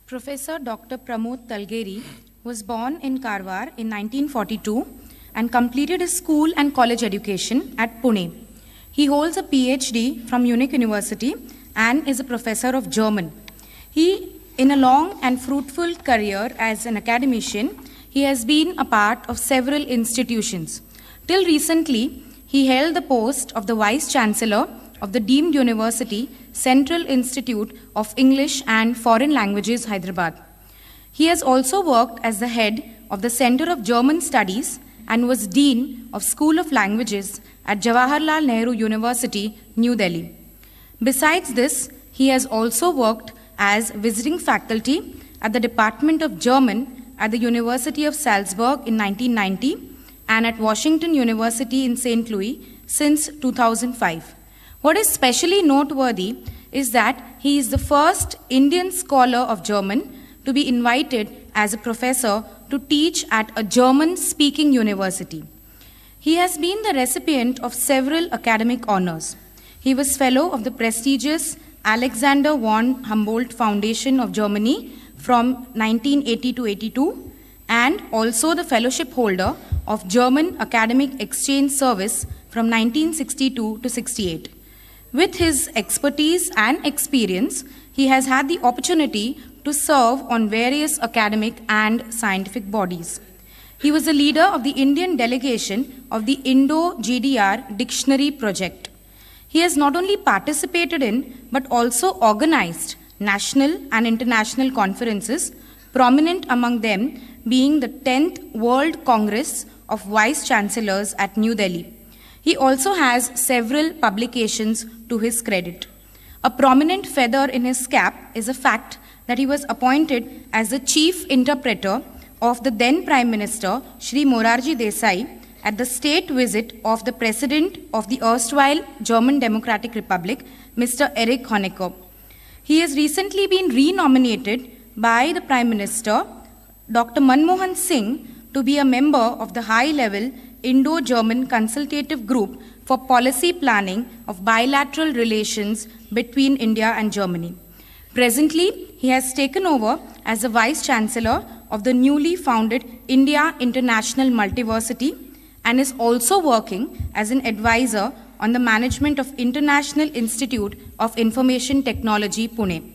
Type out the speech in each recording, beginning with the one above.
Professor Dr. Pramod Talgeri was born in Karwar in 1942 and completed his school and college education at Pune. He holds a PhD from Munich University and is a professor of German. In a long and fruitful career as an academician, he has been a part of several institutions. Till recently, he held the post of the Vice Chancellor of the deemed university, Central Institute of English and Foreign Languages, Hyderabad. He has also worked as the head of the Center of German Studies and was Dean of School of Languages at Jawaharlal Nehru University, New Delhi. Besides this, he has also worked as visiting faculty at the Department of German at the University of Salzburg in 1990 and at Washington University in St. Louis since 2005. What is specially noteworthy is that he is the first Indian scholar of German to be invited as a professor to teach at a German-speaking university. He has been the recipient of several academic honors. He was fellow of the prestigious Alexander von Humboldt Foundation of Germany from 1980 to 82 and also the fellowship holder of German Academic Exchange Service from 1962 to 68. With his expertise and experience, he has had the opportunity to serve on various academic and scientific bodies. He was the leader of the Indian delegation of the Indo-GDR Dictionary Project. He has not only participated in, but also organized national and international conferences, prominent among them being the 10th World Congress of Vice Chancellors at New Delhi. He also has several publications to his credit. A prominent feather in his cap is the fact that he was appointed as the chief interpreter of the then Prime Minister Shri Morarji Desai at the state visit of the President of the erstwhile German Democratic Republic, Mr. Erich Honecker. He has recently been re-nominated by the Prime Minister, Dr. Manmohan Singh, to be a member of the high-level Indo-German Consultative Group for Policy Planning of Bilateral Relations between India and Germany. Presently, he has taken over as the Vice Chancellor of the newly founded India International Multiversity and is also working as an advisor on the management of International Institute of Information Technology, Pune.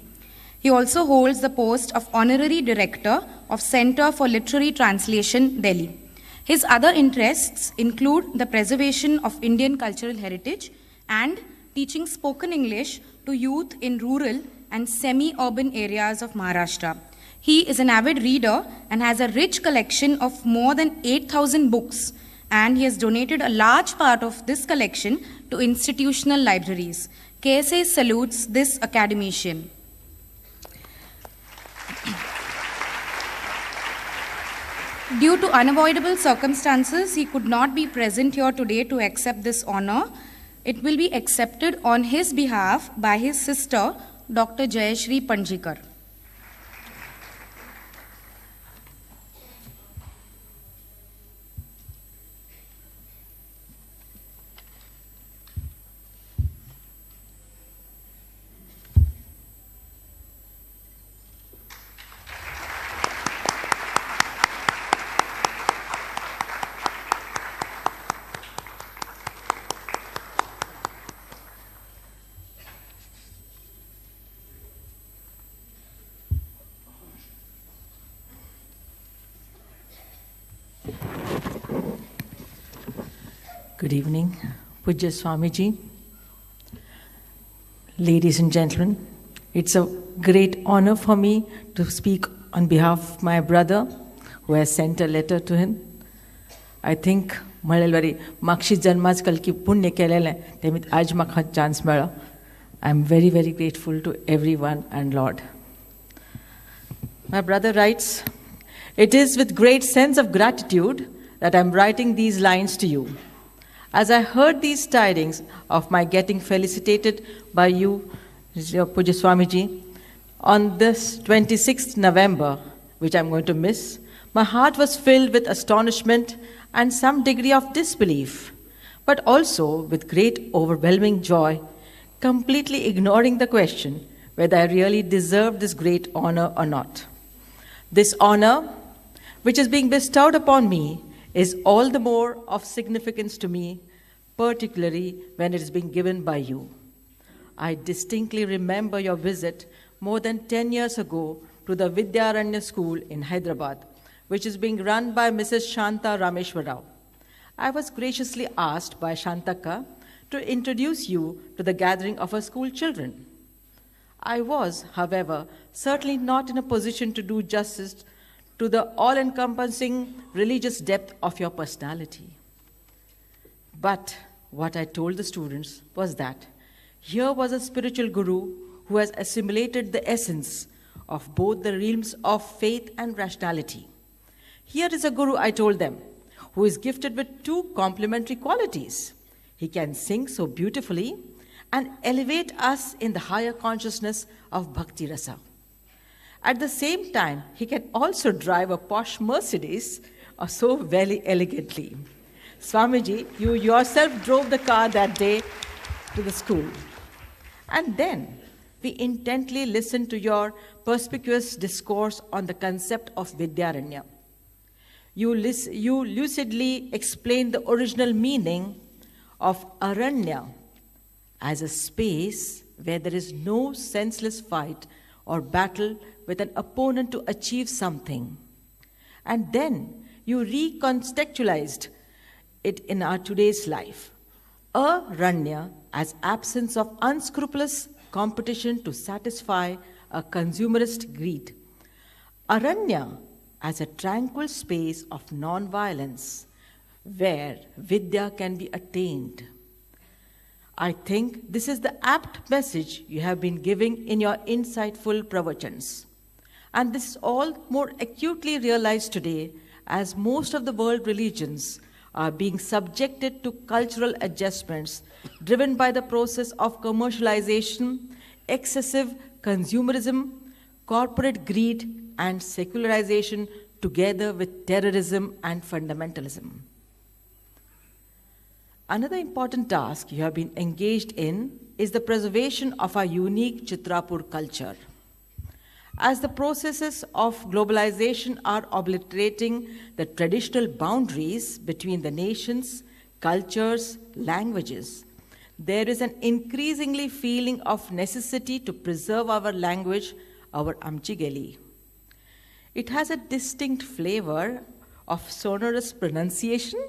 He also holds the post of Honorary Director of Center for Literary Translation, Delhi. His other interests include the preservation of Indian cultural heritage and teaching spoken English to youth in rural and semi-urban areas of Maharashtra. He is an avid reader and has a rich collection of more than 8,000 books, and he has donated a large part of this collection to institutional libraries. KSA salutes this academician. Due to unavoidable circumstances, he could not be present here today to accept this honor. It will be accepted on his behalf by his sister, Dr. Jayashri Panjikar. Good evening, Pujya Swamiji, ladies and gentlemen. It's a great honor for me to speak on behalf of my brother who has sent a letter to him. I think Malalwari Makshi Janmaj Kalki Punya Kelele, Temit Aj Makha chance mela. I'm very, very grateful to everyone and Lord. My brother writes, "It is with great sense of gratitude that I'm writing these lines to you. As I heard these tidings of my getting felicitated by you, Pujya Swamiji, on this 26th November, which I'm going to miss, my heart was filled with astonishment and some degree of disbelief, but also with great overwhelming joy, completely ignoring the question whether I really deserve this great honor or not. This honor, which is being bestowed upon me, is all the more of significance to me, particularly when it is being given by you. I distinctly remember your visit more than 10 years ago to the Vidyaranya School in Hyderabad, which is being run by Mrs. Shanta Rameshwarrao. I was graciously asked by Shantaka to introduce you to the gathering of her school children. I was, however, certainly not in a position to do justice to the all-encompassing religious depth of your personality. But what I told the students was that here was a spiritual guru who has assimilated the essence of both the realms of faith and rationality. Here is a guru, I told them, who is gifted with two complementary qualities. He can sing so beautifully and elevate us in the higher consciousness of Bhakti Rasa. At the same time, he can also drive a posh Mercedes so very elegantly. Swamiji, you yourself drove the car that day to the school. And then we intently listened to your perspicuous discourse on the concept of Vidyaranya. You lucidly explained the original meaning of Aranya as a space where there is no senseless fight or battle with an opponent to achieve something. And then you recontextualized it in our today's life. Aranya as absence of unscrupulous competition to satisfy a consumerist greed. Aranya as a tranquil space of non-violence where Vidya can be attained. I think this is the apt message you have been giving in your insightful pravachans. And this is all more acutely realized today as most of the world religions are being subjected to cultural adjustments driven by the process of commercialization, excessive consumerism, corporate greed, and secularization together with terrorism and fundamentalism. Another important task you have been engaged in is the preservation of our unique Chitrapur culture. As the processes of globalization are obliterating the traditional boundaries between the nations, cultures, languages, there is an increasingly feeling of necessity to preserve our language, our Amchigeli. It has a distinct flavor of sonorous pronunciation,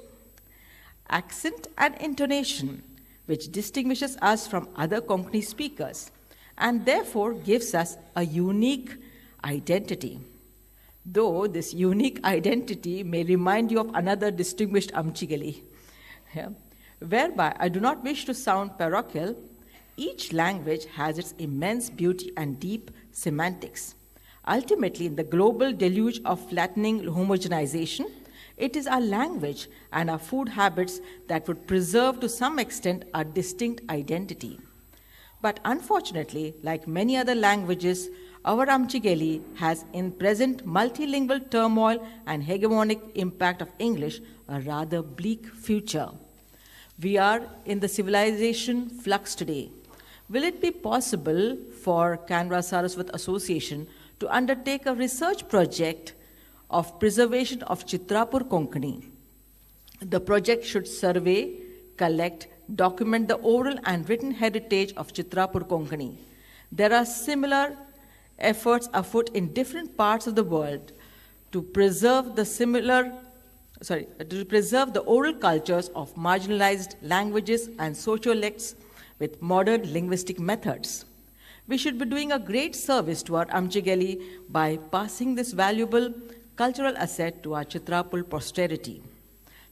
accent, and intonation, which distinguishes us from other Konkani speakers, and therefore gives us a unique identity. Though this unique identity may remind you of another distinguished Amchigali. Whereby I do not wish to sound parochial, each language has its immense beauty and deep semantics. Ultimately, in the global deluge of flattening homogenization, it is our language and our food habits that would preserve to some extent our distinct identity. But unfortunately, like many other languages, our Amchigeli has in present multilingual turmoil and hegemonic impact of English a rather bleak future. We are in the civilization flux today. Will it be possible for Kanara Saraswat Association to undertake a research project of preservation of Chitrapur Konkani? The project should survey, collect, document the oral and written heritage of Chitrapur Konkani. There are similar efforts afoot in different parts of the world to preserve the oral cultures of marginalized languages and sociolects with modern linguistic methods. We should be doing a great service to our Amchigeli by passing this valuable cultural asset to our Chitrapur posterity.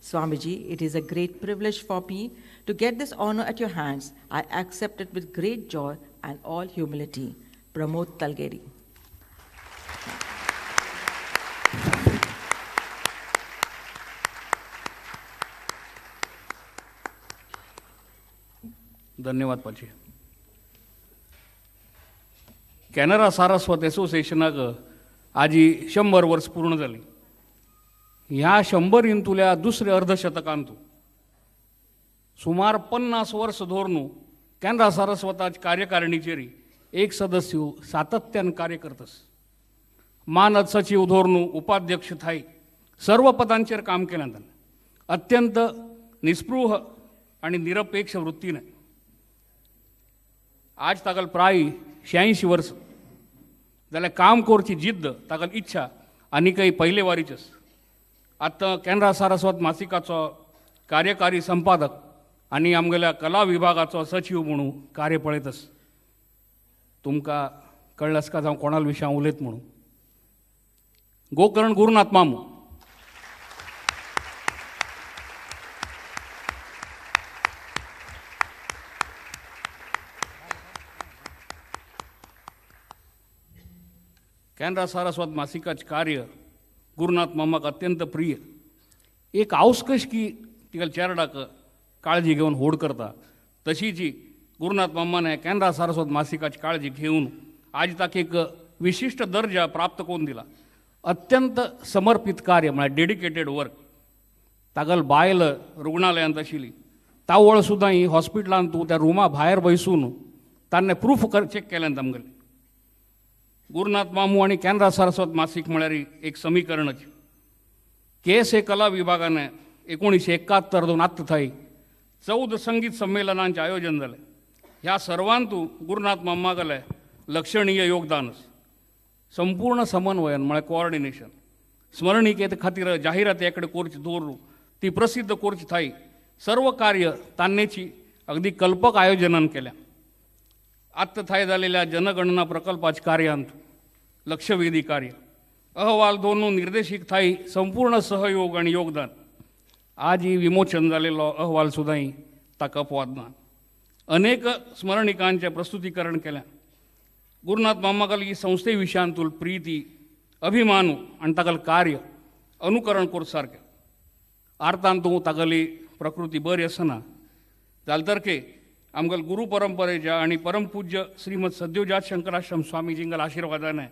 Swamiji, it is a great privilege for me to get this honor at your hands. I accept it with great joy and all humility. Pramod Talgeri. धन्यवाद पाची. कॅनरा सारस्वत असोसिएशनाक आजी 100 वर्ष पूर्ण जाली. ह्या 100 इंतुल्या दुसरे अर्धशतकांत सुमार 50 वर्ष धोरणू कॅनरा सारस्वताची कार्यकारिणीचेरी एक सदस्य सातत्यान कार्य करतस. मानद सचिव धोरणू उपाध्यक्ष थाई सर्व पदांचेर काम केलें ताणें. अत्यंत निस्पृह आणि निरपेक्ष वृत्तीने. आज तागल प्राय 86 वर्स जाल्यार काम करची जिद्द तागल इच्छा आनी काही पहिले वारीचेच. आतां कॅनरा सारस्वत मासिकाचो कार्यकारी संपादक आनी आमगेल्या कला विभागाचो सचिव म्हणून कार्य पळयतस. तुमकां कळ्ळें आसका हांव कोणाल विशीं उलयत म्हणून. गोकर्ण गुरुनाथ मामू. कॅनरा सारस्वत मासिकाचे कार्य गुरुनाथ मामाक अत्यंत प्रिय. एक हावस कशी की तिगेल चेरडाक काळजी घेवन होड करता तशी जी गुरुनाथ मामाने कॅनरा सारस्वत मासिकाची काळजी घेऊन आज ताका एक विशिष्ट दर्जा प्राप्त करून दिला. अत्यंत समर्पित कार्य म्हळ्यार डेडिकेटेड वर्क. तागल बायल रुग्णालयांत आशिल्ली तावळ सुद्दां ही हॉस्पिटलांत तूं त्या रुमा भायर बसून ताणें प्रूफ चेक केलें तामगेलें. गुरुनाथ मामू आणि कॅनरा सारस्वत मासिक म्हळ्यार एक समीकरणच. KSA कला विभागाने 1971 आत्त थंय 14 संगीत संमेलनांचें आयोजन जालें. ह्या सर्वांतू गुरुनाथ मामागेलें लक्षणीय योगदान. संपूर्ण समन्वयन म्हळ्यार कोऑर्डिनेशन. स्मरणिके खातीर जाहिराती एकडे करची दवरून ती प्रसिद्ध करची थंय सर्व कार्य तान्नेची अगदी कल्पक आयोजनान केल्या. आत्त थंय जालेल्या जनगणना प्रकल्पाच्या कार्यांत लक्षवेधी कार्य अहवाल दोनू निर्देशीक थंय संपूर्ण सहयोग आणि योगदान. आज ही विमोचन जालेलो अहवाल सुद्दां ताका अपवाद ना. अनेक स्मरणिकांचे प्रस्तुतीकरण केलें. गुरुनाथ मामागल ही संस्थे विशयांतूल प्रीती अभिमानू आनी तागल कार्य अनुकरण कर सारकें. आर्तांत तूं तागली प्रकृती बरी आसना जाल्यार तरके आमगेल गुरू परंपरेच्या आणि परमपूज्य श्रीमद सद्योजात शंकराश्रम स्वामीजींगल आशिर्वादाने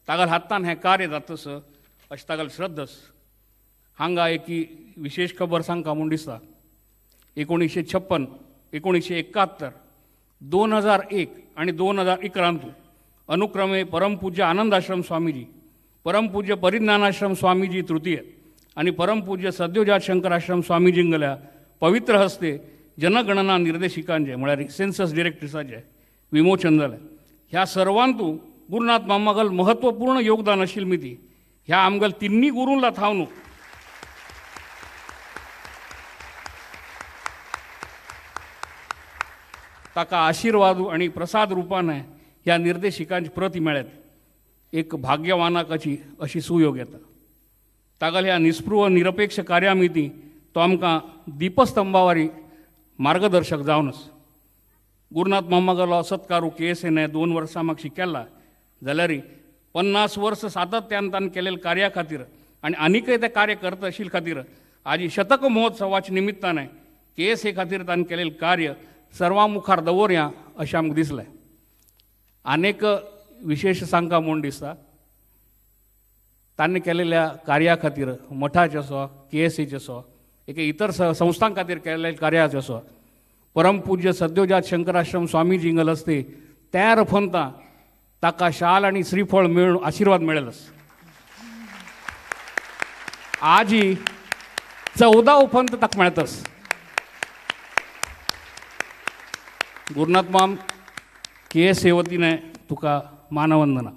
तागल हातान हें कार्य जातस अशें तागल श्रद्धस. हांगा एक विशेष खबर सांगता म्हूण दिसता. 1956, 1971, 2001 आणि 2011 अनुक्रमे परमपूज्य आनंदाश्रम स्वामीजी, परमपूज्य परिज्ञानाश्रम स्वामीजी तृतीय आणि परमपूज्य सद्योजात शंकराश्रम स्वामीजींगल्या पवित्र हस्ते जनगणना निर्देशिकांचे म्हळ्यार सेन्सस डिरेक्टर्साचे विमोचन जालें. ह्या सर्वांतू गुरुनाथ मामागल महत्वपूर्ण योगदान आशिल्ली ती ह्या आमगल तिन्नी गुरूंला थावन ताका आशीर्वाद आणि प्रसाद रुपाने ह्या निर्देशिकांची प्रती मेळत. एक भाग्यवानाक अशी सुयोग येता. तागल ह्या निस्पृह निरपेक्ष कार्यामिती तो आमकां दीपस्तंभावारी मार्गदर्शक जावनस. गुरुनाथ मामागलो सत्कारू KSAने 2 वर्सां म्हाका केला जाल्यार 50 वर्स सातत्यान ताणें केलेल्या कार्या खातीर आनी आनीकय ते कार्य करता आशिल्ले खातीर आज शतक महोत्सवाच्या निमित्ताने KSA खातीर ताणें केलेलें कार्य सर्वां मुखार दवरया अशें आमकां दिसलें. आनीक विशेश सांगता म्हूण दिसता. ताणें केलेल्या कार्या खातीर मठाचे आसो KSAचे आसो एक इतर संस्थां खातीर केलेल्या कार्याचे आसो परमपूज्य सद्योजात शंकराश्रम स्वामीजींगल हस्ते तयार फंता ताका शाल आणि श्रीफळ मेळून आशीर्वाद मेळयलास. आज 14 उपंत ताका मेळतस. गुरुनाथ माम KSA वतीने तुका मानवंदना.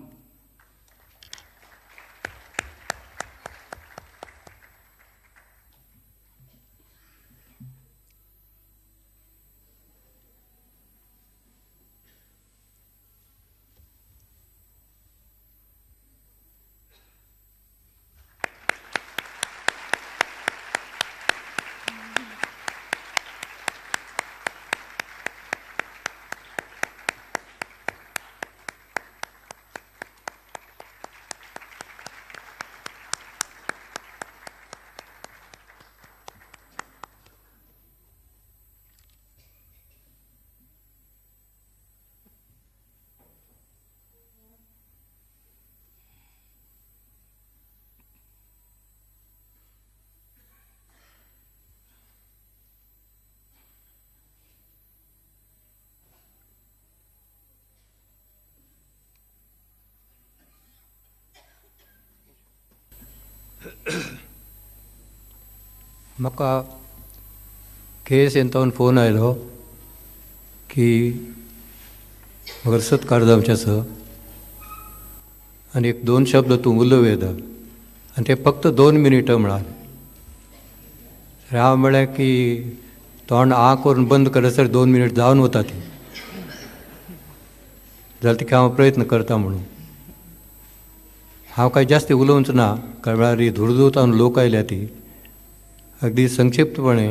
म्हाका KSAन फोन आयलो की म्हाका सत्कार जावचें आसा आनी 1-2 शब्द तूं उलोव येता आनी ते फक्त 2 मिनिटां म्हणाले. हांव म्हळें की तोंड करून बंद करसर 2 मिनीट जावन वता ती, जाल्यार तिका हांव प्रयत्न करता म्हणून. हांव कांय जास्ती उलोवंच ना, कांय वेळार ही धुडधुडावन लोक आयल्या ती अगदी संक्षिप्तपणे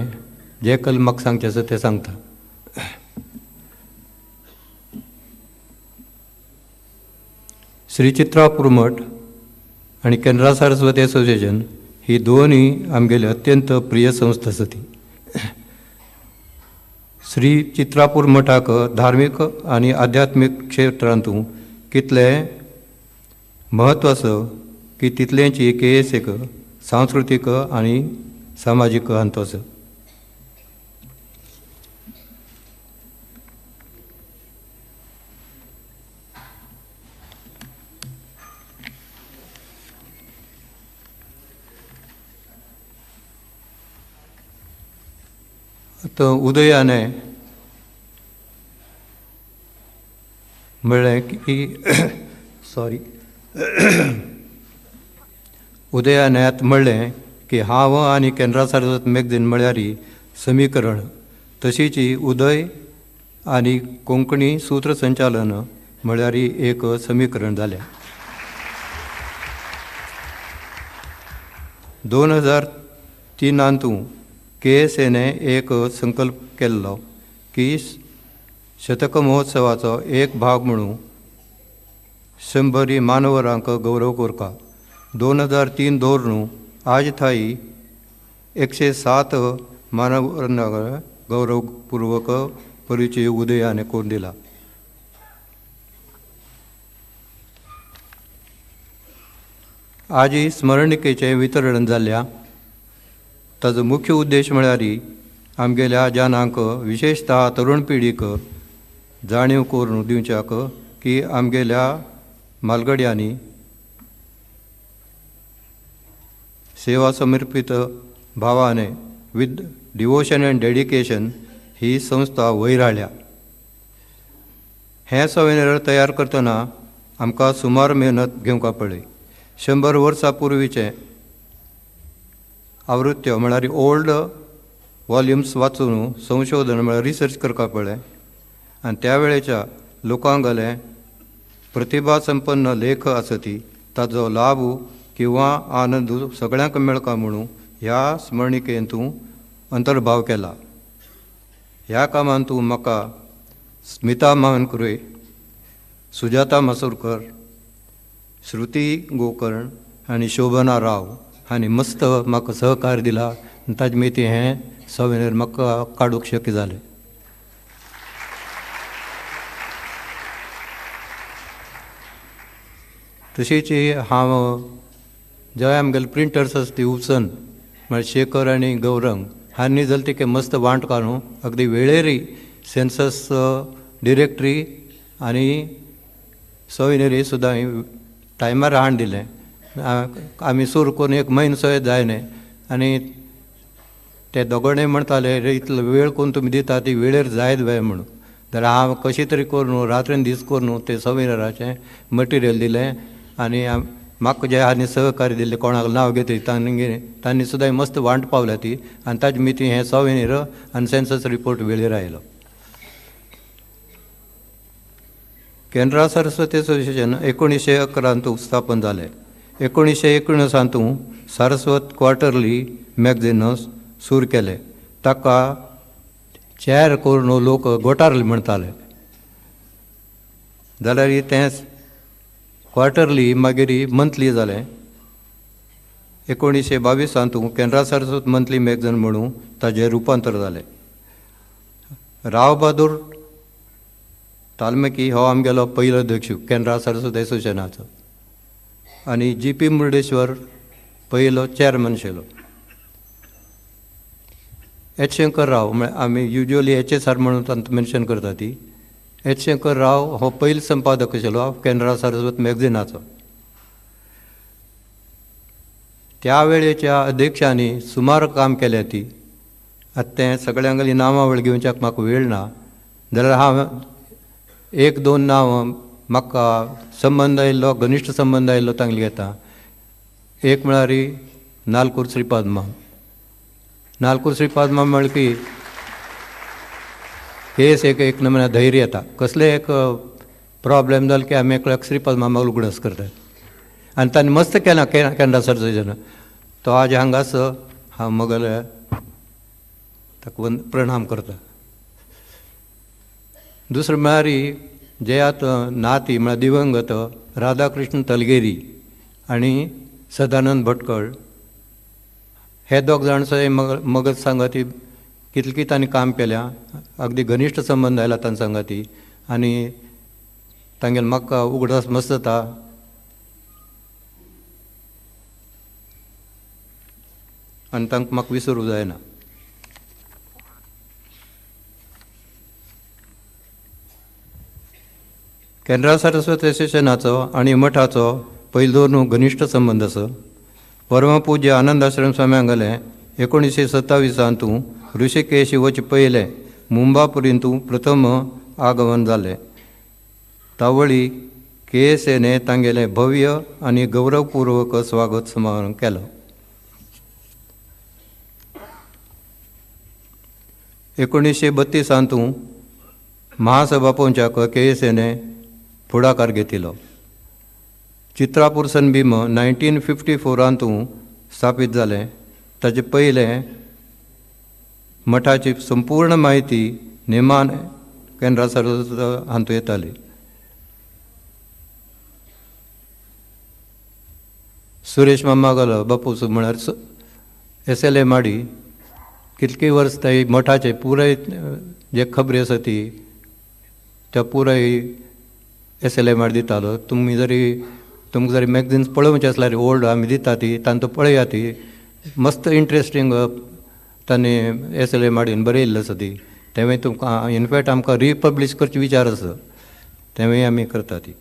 जे कल म्हाका सांगचें आसा तें सांगता. श्री चित्रापूर मठ आनी कॅनरा सारस्वत एसोसिएशन ही दोनूय आमगेली अत्यंत प्रिय संस्था आसा ती. श्री चित्रापूर मठाक धार्मीक आनी आध्यात्मीक क्षेत्रांतूं कितलें महत्व आसा की तितलेंच KSAक सांस्कृतीक आनी सामाजीक अंत आसा. आतां उदयाने म्हणलें की उदयानात म्हणलें की हांव आनी कॅनरा सारस्वत मॅगझीन म्हळ्यार समीकरण, तशीच उदय आनी कोंकणी सूत्रसंचालन म्हळ्यार एक समीकरण जालें. 2003 KSAने एक संकल्प केल्लो की शतक महोत्सवाचो एक भाग म्हणून 100 मानवरांक गौरव करता. 2003 धोरण आज थाई 107 मानवरांक गौरवपूर्वक परिचय उदयाने करून दिला. आज स्मरणिकेचें वितरण जाल्ल्या ताजो मुख्य उद्देश म्हळ्यार आमगेल्या जानांक विशेषतः तरुण पिढीक जाणीव करून दिवच्याक की आमगेल्या म्हालगड्यांनी सेवा समर्पित भावाने विथ डिवोशन एंड डेडिकेशन ही संस्था वयर हाडल्या. हें सॉवेनियर तयार करतना आमकां सुमार मेहनत घेवंक पडली. 100 वर्सां पूर्वीचे आवृत्त्यो म्हळ्यार ओल्ड वॉल्युम्स वाचून संशोधन म्हळ्यार रिसर्च करपाक पडलें आनी त्या वेळेच्या लोकांगले प्रतिभा संपन्न लेख आसा ती ताजो लाभ किंवा आनंद सगळ्यांक मेळका म्हणून ह्या स्मरणिकेन तूं अंतर्भाव केला. ह्या कामान तूं म्हाका स्मिता मानकुरे, सुजाता मसूरकर, श्रुती गोकर्ण आनी शोभना राव हांणी मस्त म्हाका सहकार्य दिला आनी ताजे मिती हें सॉवेनियर म्हाका काडूंक शक्य जालें. तशीच हांव जे आमगेले प्रिंटर्स आसा ती उपसन म्हळ्यार शेखर आनी गौरंग हांणी जाल्यार तिके मस्त वांट काडूं अगदी वेळेर सेन्सस डिरेक्टरी आनी सॉवेनियर सुद्दां टायमार हाड दिलें. आमी सुरू करून 1 म्हयनो सुद्दां जायना आनी ते दोगोडे म्हणटाले इतलो वेळ करून तुमी दिता ती वेळेर जायत जाय म्हणून. जाल्यार हांव कशें तरी करून रात्रेन दीस करून ते सॉवेनियराचें मटिरियल दिलें आनी म्हाका जे हांणी सहकार्य दिल्लें कोणाक नांव घेतली तांणी सुद्दां मस्त वांट पावल्या ती आनी ताजे मिती हें सॉवेनियर आनी सेन्सस रिपोर्ट वेळेर आयलो. कॅनरा सारस्वत एसोसिएशन 1911 स्थापन जालें. 1919 सारस्वत क्वार्टरली मॅगझीन सुरू केलें. ताका 4 करून लोक गोटारली म्हणटाले. जाल्यार तें क्वार्टरली मागीर मंथली जालें. 1922 कॅनरा सारस्वत मंथली मॅगझीन म्हणून ताजें रुपांतर जालें. राव बहादूर तालमेकी हो आमगेलो पयलो अध्यक्ष कॅनरा सारस्वत एसोसिएशनाचो आनी GP मुर्डेश्वर पयलो चेअरमन आशिल्लो. H. शंकर राव म्हळ्यार आमी युजली HSR म्हणून मेन्शन करता ती. H. शंकर राव हो पयलो संपादक आशिल्लो कॅनरा सारस्वत मॅगझिनाचो. त्यावेळेच्या अध्यक्षांनी सुमार काम केल्या ती. आतां तें सगळ्यांगली नांवावळ घेवच्याक म्हाका वेळ ना, जाल्यार हांव एक दोन नांवां म्हाका संबंद आयिल्लो, घनिश्ट संबंद आयिल्लो तांगेली घेता. एक म्हळ्यार नालकूर श्रीपाद माम. नालकूर श्रीपाद माम म्हळ्यार की केस एक नमुन्या धैर्य येता. कसले एक प्रॉब्लेम जालो की आमी एकल्याक श्रीपाद मामाक उगडास करतात. आनी ताणें मस्त केलां कॅनरा सर्जन. तो आज हांगास हांव मगल ताका प्रणाम करता. दुसरें म्हळ्यार जे आतां नाती म्हळ्यार दिवंगत राधाकृष्ण तलगेरी आनी सदानंद भटकळ, हे दोग जाण मगत सांगाती कितली तांणी काम केल्या. अगदी घनिश्ट संबंद आयला तांचे सांगाती आनी तांगेले म्हाका उगडास मस्त जाता. आनी तांकां म्हाका विसरूंक जायना. कॅनरा सरस्वत एसोसिएशनाचो आनी मठाचो पयलो न्हू घनिश्ट संबंद आसा. परमपूज्य आनंदाश्रम स्वामी हांगेले 1927 ऋषिकेश वचे पयले मुंबा पर्यंत प्रथम आगमन जालें. तावळी KSAने तांगेले भव्य आनी गौरवपूर्वक स्वागत समारंभ केलो. 1932 महासभा पोवच्याक KSAने फुडाकार घेतिल्लो. चित्रापूर सनभीम 1954 स्थापीत जालें. ताचे पयले मठाची संपूर्ण म्हायती नेमान कॅनरा सरस्वत हातूंत येताली. सुरेश मामा गेलो बापूस म्हळ्यार SLA माडी कितकी वर्स थंय मठाचे पुराय जे खबरी आसा ती त्या पुराय SLA माडी दितालो. तुमकां जरी मॅगझिन्स पळोवचे आसल्यार ओल्ड आमी दिता ती, तांचो पळया ती मस्त इंट्रस्टींग तांणी SLA माडीन बरयल्ली आसा ती. तेवूय तुमकां इनफॅक्ट आमकां रिपब्लीश करचे विचार आसा, तेवूय आमी करता ती.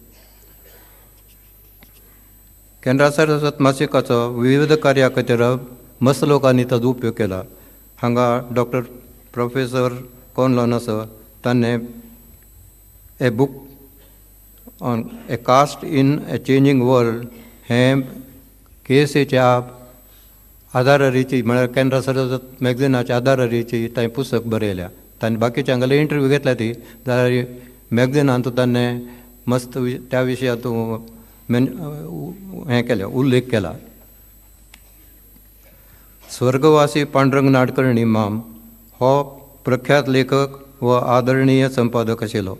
कॅनरा सरस्वत मासिकाचो विविध कार्या खातीर मस्त लोकांनी ताचो उपयोग केला. हांगा डॉक्टर प्रोफेसर कॉनलॉन आसा, ताणें a book on a caste in a changing world हें KSAच्या आदारारीची म्हळ्यार कॅनरा सरस्वत मॅगझिनाच्या आदारारीची ताणें पुस्तक बरयल्या. ताणें बाकीच्या हांगेले इंटरव्यू घेतल्या ती, जाल्यार मॅगझिनांत ताणें मस्त त्या विशयातूं हें केलें, उल्लेख केला. स्वर्गवासी पांडुरंग नाडकर्णी माम हो प्रख्यात लेखक व आदरणीय संपादक आशिल्लो.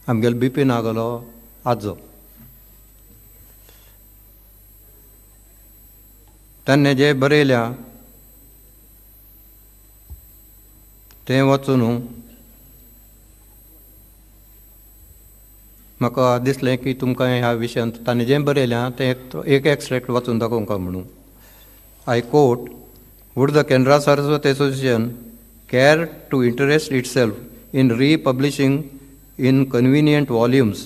आमगेलो BP नागलो आजो. ताणें जें बरयल्या तें वाचून म्हाका दिसलें की तुमकां ह्या विशयांत ताणें जें बरयल्या तें एक एक्स्ट्रॅक्ट वाचून दाखोवंक म्हणून. I quote, would the Canara Saraswat association care to interest itself in republishing in convenient volumes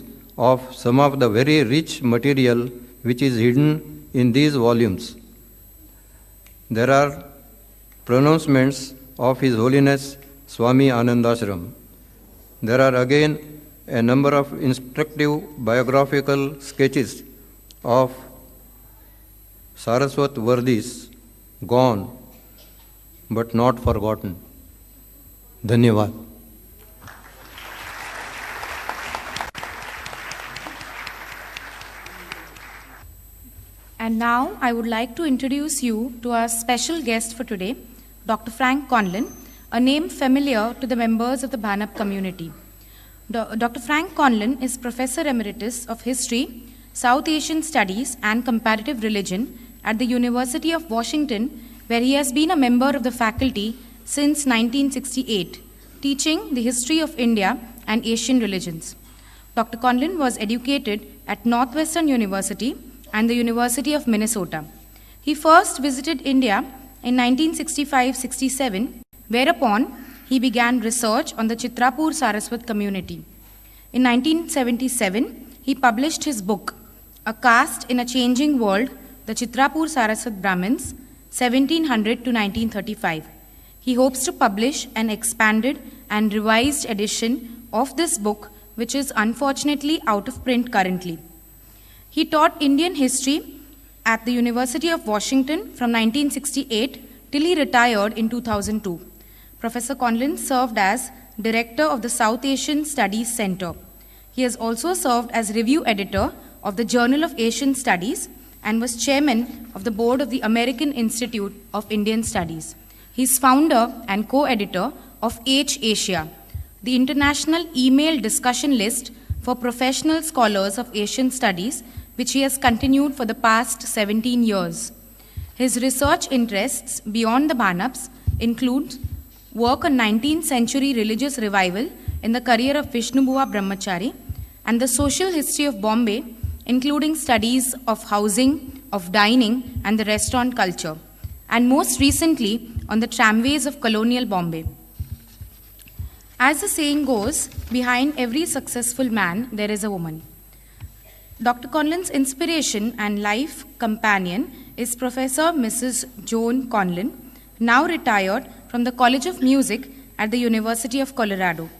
of some of the very rich material which is hidden in these volumes. There are pronouncements of His Holiness Swami Anandashram. There are again a number of instructive biographical sketches of Saraswat Vardis, gone but not forgotten. धन्यवाद. And now I would like to introduce you to our special guest for today, Dr. Frank Conlon, a name familiar to the members of the Bhanap community. Dr. Frank Conlon is Professor Emeritus of History, South Asian Studies and Comparative Religion at the University of Washington, where he has been a member of the faculty since 1968, teaching the history of India and Asian religions. Dr. Conlon was educated at Northwestern University and the University of Minnesota. He first visited India in 1965-67, whereupon he began research on the Chitrapur Saraswat community. In 1977, he published his book, A Caste in a Changing World, the Chitrapur Saraswat Brahmins, 1700 to 1935. He hopes to publish an expanded and revised edition of this book, which is unfortunately out of print currently. He taught Indian history at the University of Washington from 1968 till he retired in 2002. Professor Conlin served as Director of the South Asian Studies Center. He has also served as Review Editor of the Journal of Asian Studies and was Chairman of the Board of the American Institute of Indian Studies. He is founder and co-editor of H Asia, the international email discussion list for professional scholars of Asian studies, which he has continued for the past 17 years. His research interests beyond the Banaps include work on 19th century religious revival in the career of Vishnubhuva Brahmachari and the social history of Bombay, including studies of housing, of dining, and the restaurant culture, and most recently on the tramways of colonial Bombay. As the saying goes, behind every successful man, there is a woman. Dr. Conlin's inspiration and life companion is Professor Mrs. Joan Conlin, now retired from the College of Music at the University of Colorado.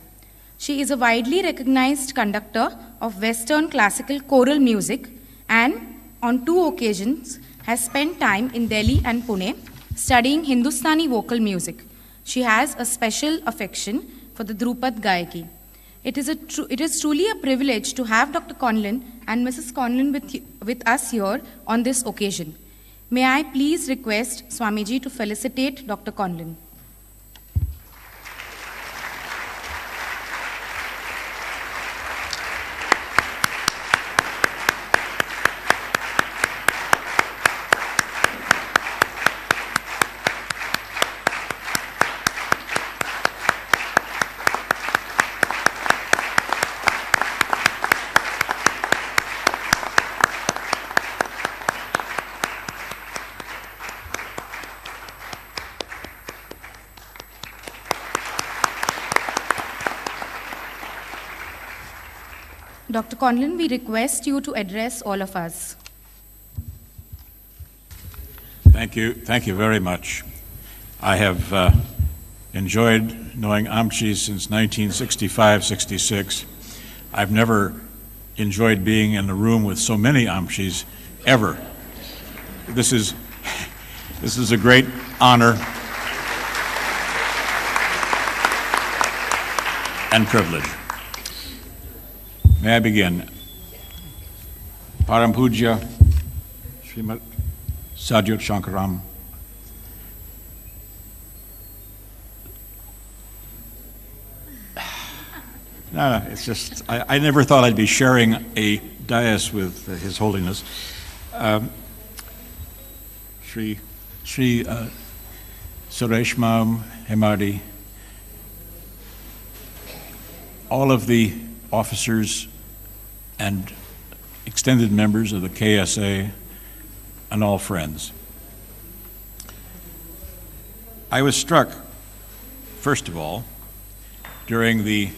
She is a widely recognized conductor of Western classical choral music and, on 2 occasions, has spent time in Delhi and Pune studying Hindustani vocal music. She has a special affection for the Drupad Gayaki. It is truly a privilege to have Dr. Conlin and Mrs. Conlin with us here on this occasion. May I please request Swamiji to felicitate Dr. Conlin. Dr. Conlin, we request you to address all of us. Thank you very much. I have enjoyed knowing Amchi since 1965-66. I've never enjoyed being in a room with so many Amchis ever. This is a great honor and privilege. May I begin? Param Puja Srimad Sadyut Shankaram. No, it's just, I never thought I'd be sharing a dais with His Holiness. Sri Sureshmam Hemadi, all of the officers and extended members of the KSA, and all friends. I was struck, first of all, during the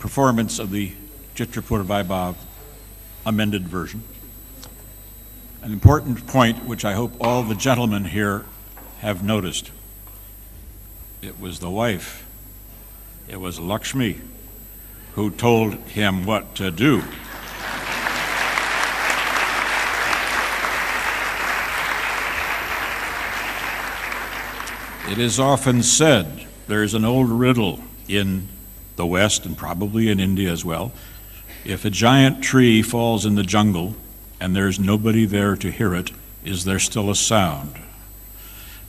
performance of the Chitrapur Vaibhav amended version. An important point which I hope all the gentlemen here have noticed. It was the wife, it was Lakshmi, who told him what to do. It is often said, there's an old riddle in the West and probably in India as well. If a giant tree falls in the jungle and there's nobody there to hear it, is there still a sound?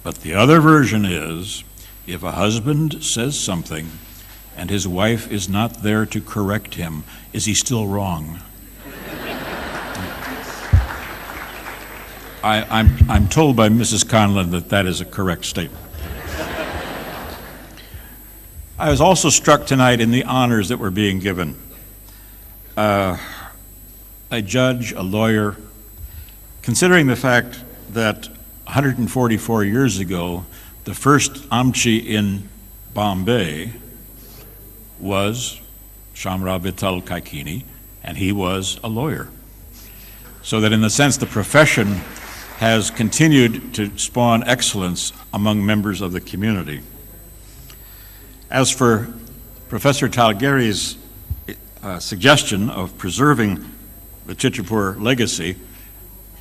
But the other version is, if a husband says something and his wife is not there to correct him, is he still wrong? I'm told by Mrs. Conlin that that is a correct statement. I was also struck tonight in the honors that were being given. A judge, a lawyer, considering the fact that 144 years ago, the first Amchi in Bombay was Shamrao Vittal Kaikini, and he was a lawyer. so that in a sense the profession has continued to spawn excellence among members of the community. As for Professor Talgeri's suggestion of preserving the Chitrapur legacy,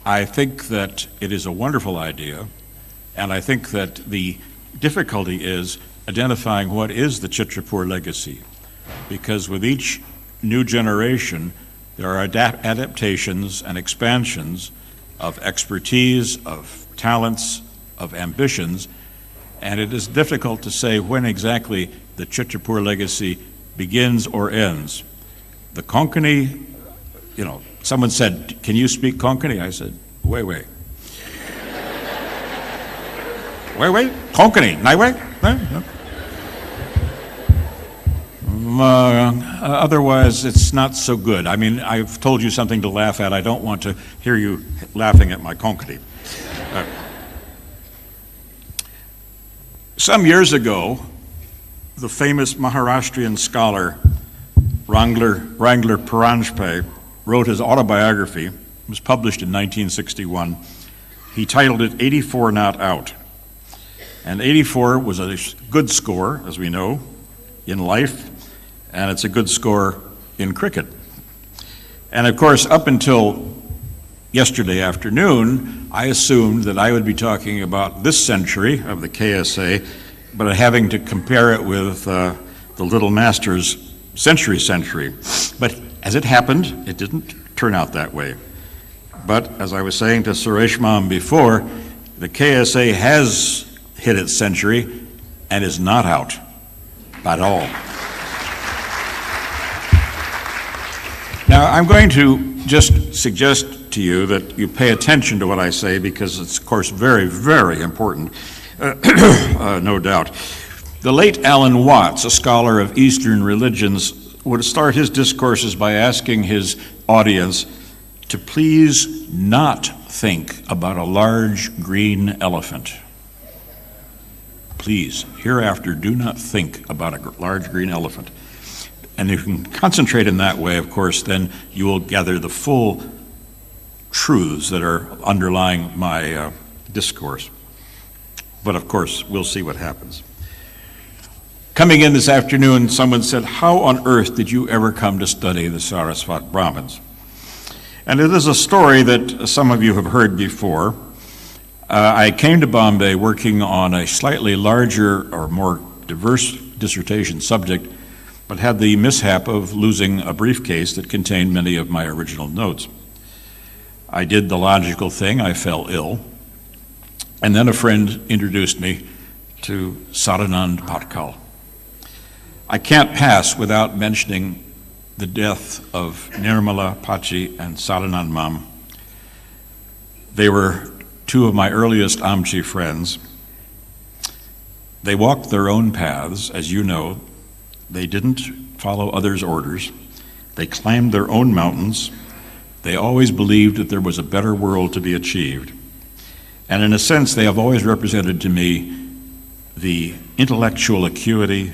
I think that it is a wonderful idea, and I think that the difficulty is identifying what is the Chitrapur legacy, because with each new generation there are adaptations and expansions of expertise, of talents, of ambitions, and it is difficult to say when exactly the Chitrapur legacy begins or ends. The Konkani, someone said, "Can you speak Konkani?" I said, "Wait. Wait, Konkani, Naiway?" Otherwise, it's not so good. I mean, I've told you something to laugh at. I don't want to hear you laughing at my Konkani. Some years ago, the famous Maharashtrian scholar Wrangler Paranjpe wrote his autobiography. It was published in 1961. He titled it 84 Not Out. And 84 was a good score, as we know, in life, and it's a good score in cricket. And of course, up until yesterday afternoon, I assumed that I would be talking about this century of the KSA, but having to compare it with the Little Masters century. But as it happened, it didn't turn out that way. But as I was saying to Suresh Mam before, the KSA has hit its century and is not out at all. Now, I'm going to just suggest to you that you pay attention to what I say, because it's, of course, very, very important, no doubt. The late Alan Watts, a scholar of Eastern religions, would start his discourses by asking his audience to please not think about a large green elephant. Please, hereafter, do not think about a large green elephant. And if you can concentrate in that way, of course, then you will gather the full truths that are underlying my discourse. But of course, we'll see what happens. Coming in this afternoon, someone said, "How on earth did you ever come to study the Saraswat Brahmins?" And it is a story that some of you have heard before. I came to Bombay working on a slightly larger or more diverse dissertation subject, but had the mishap of losing a briefcase that contained many of my original notes. I did the logical thing, I fell ill, and then a friend introduced me to Sadanand Patkal. I can't pass without mentioning the death of Nirmala Pachi and Sadanand Mam. They were two of my earliest Amchi friends. They walked their own paths, as you know. They didn't follow others' orders. They climbed their own mountains. They always believed that there was a better world to be achieved. And in a sense, they have always represented to me the intellectual acuity,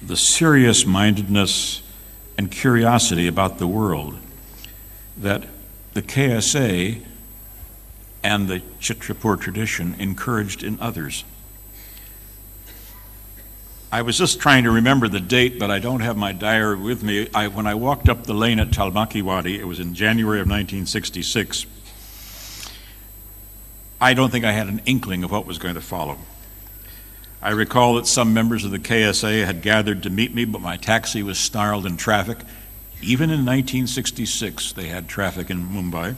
the serious-mindedness, and curiosity about the world that the KSA and the Chitrapur tradition encouraged in others. I was just trying to remember the date, but I don't have my diary with me. When I walked up the lane at Talmakiwadi, it was in January of 1966, I don't think I had an inkling of what was going to follow. I recall that some members of the KSA had gathered to meet me, but my taxi was snarled in traffic. Even in 1966, they had traffic in Mumbai.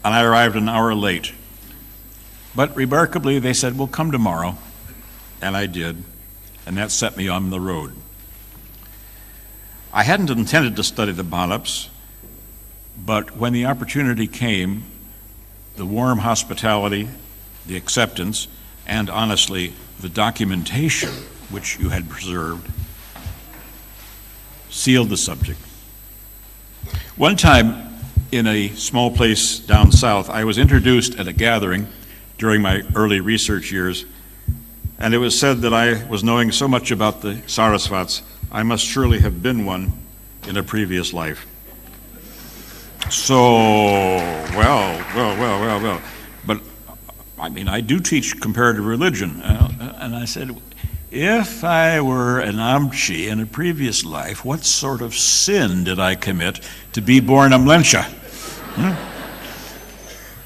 And I arrived an hour late. But remarkably, they said, "Well, come tomorrow." And I did, and that set me on the road. I hadn't intended to study the Banaps, but when the opportunity came, the warm hospitality, the acceptance, and honestly, the documentation which you had preserved sealed the subject. One time in a small place down south, I was introduced at a gathering during my early research years, and it was said that I was knowing so much about the Saraswats, I must surely have been one in a previous life. So, well. But, I mean, I do teach comparative religion. And I said, if I were an Amchi in a previous life, what sort of sin did I commit to be born a Mlensha?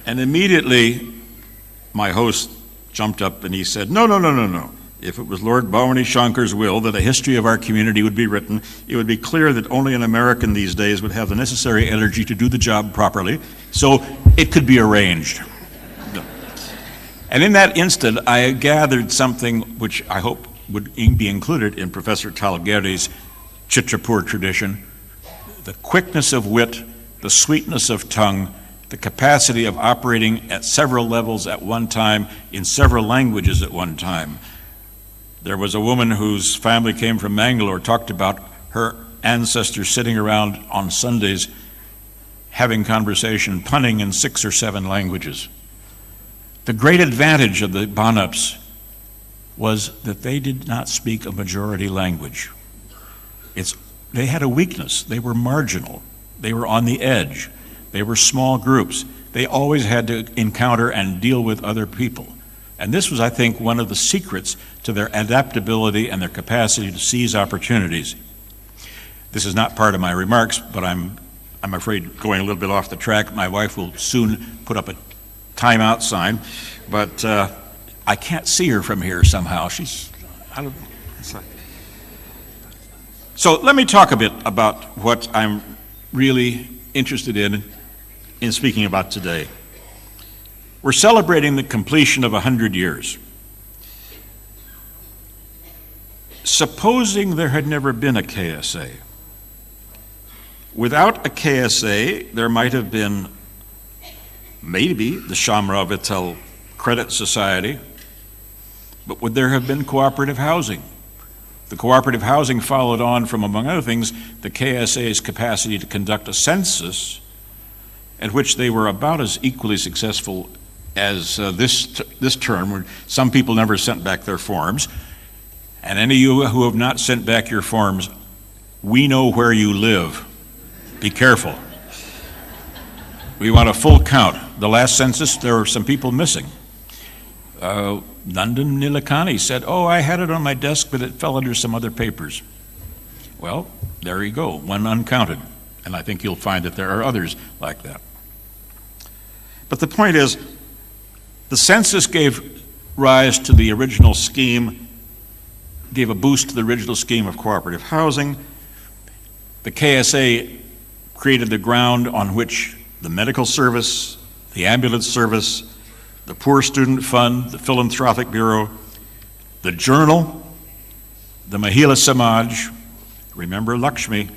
And immediately, my host jumped up and he said, no. If it was Lord Bhavani Shankar's will that a history of our community would be written, it would be clear that only an American these days would have the necessary energy to do the job properly, so it could be arranged. And in that instant, I gathered something which I hope would be included in Professor Talgeri's Chitrapur tradition: the quickness of wit, the sweetness of tongue, the capacity of operating at several levels at one time, in several languages at one time. There was a woman whose family came from Mangalore, talked about her ancestors sitting around on Sundays having conversation, punning in 6 or 7 languages. The great advantage of the Banaps was that they did not speak a majority language. They had a weakness. They were marginal. They were on the edge. They were small groups. They always had to encounter and deal with other people. And this was, I think, one of the secrets to their adaptability and their capacity to seize opportunities. This is not part of my remarks, but I'm afraid going a little bit off the track. My wife will soon put up a timeout sign, but I can't see her from here somehow. So let me talk a bit about what I'm really interested in speaking about today. We're celebrating the completion of 100 years. Supposing there had never been a KSA. Without a KSA, there might have been maybe the Shamrao Vittal Credit Society, but would there have been cooperative housing? The cooperative housing followed on from, among other things, the KSA's capacity to conduct a census, at which they were about as equally successful as this term, where some people never sent back their forms. And any of you who have not sent back your forms, we know where you live. Be careful. We want a full count. The last census, there were some people missing. Nandan Nilekani said, I had it on my desk, but it fell under some other papers. Well, there you go, one uncounted. And I think you'll find that there are others like that. But the point is, the census gave rise to the original scheme, gave a boost to the original scheme of cooperative housing. The KSA created the ground on which the medical service, the ambulance service, the Poor Student Fund, the Philanthropic Bureau, the Journal, the Mahila Samaj, remember Lakshmi,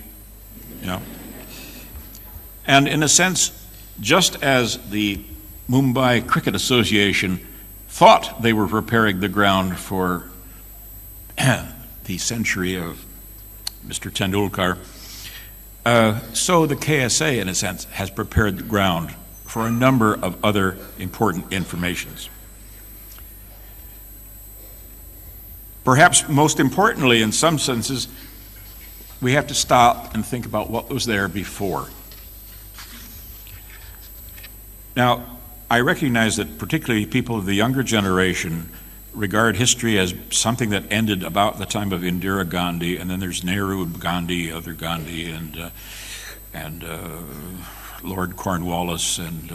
And in a sense, just as the Mumbai Cricket Association thought they were preparing the ground for the century of Mr. Tendulkar, so the KSA, in a sense, has prepared the ground for a number of other important informations. Perhaps most importantly, in some senses, we have to stop and think about what was there before. Now, I recognize that particularly people of the younger generation regard history as something that ended about the time of Indira Gandhi, and then there's Nehru, Gandhi, other Gandhi, and Lord Cornwallis, and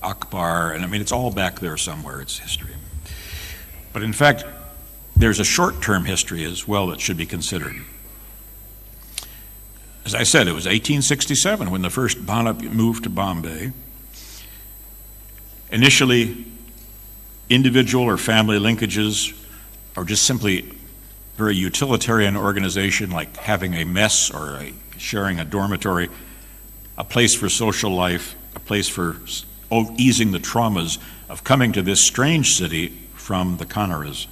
Akbar, and I mean, it's all back there somewhere, it's history. But in fact, there's a short-term history as well that should be considered. As I said, it was 1867 when the first Banap moved to Bombay. Initially, individual or family linkages, or just simply very utilitarian organization like having a mess or sharing a dormitory, a place for social life, a place for easing the traumas of coming to this strange city from the Kanaras.